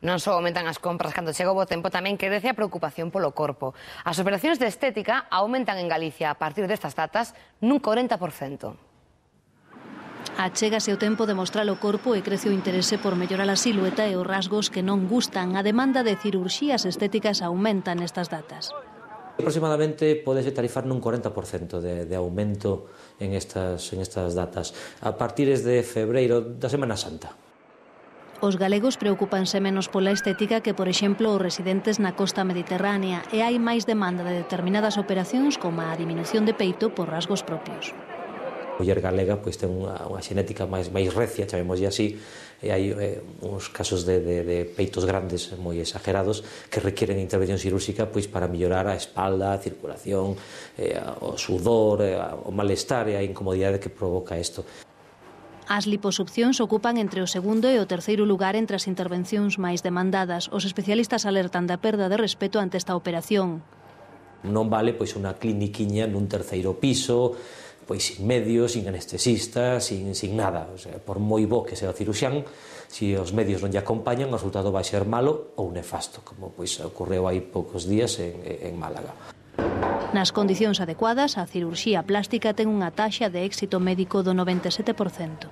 Non só aumentan as compras cando chega o bo tempo, tamén crece a preocupación polo corpo. As operacións de estética aumentan en Galicia a partir destas datas nun 40%. Achégase o tempo de mostrar o corpo e crece o interese por mellorar a silueta e os rasgos que non gustan. A demanda de cirurxías estéticas aumenta nestas datas. Aproximadamente podese tarifar nun 40% de aumento en estas datas, a partir de febreiro da Semana Santa. Os galegos preocúpanse menos pola estética que, por exemplo, os residentes na costa mediterránea, e hai máis demanda de determinadas operacións como a diminución de peito por rasgos propios. A muller galega ten unha xenética máis recia, chamémoslle así, e hai uns casos de peitos grandes moi exagerados que requieren intervención cirúrxica para mellorar a espalda, a circulación, o sudor, o malestar e a incomodidade que provoca isto. As liposuccións ocupan entre o segundo e o terceiro lugar entre as intervencións máis demandadas. Os especialistas alertan da perda de respeto ante esta operación. Non vale unha cliniquiña nun terceiro piso, sin medios, sin anestesista, sin nada. O sea, por moi bo que sea o ciruxán, se os medios non lle acompañan, o resultado vai ser malo ou nefasto, como ocorreu hai poucos días en Málaga. Nas condicións adecuadas, a cirurxía plástica ten unha taxa de éxito médico do 97%.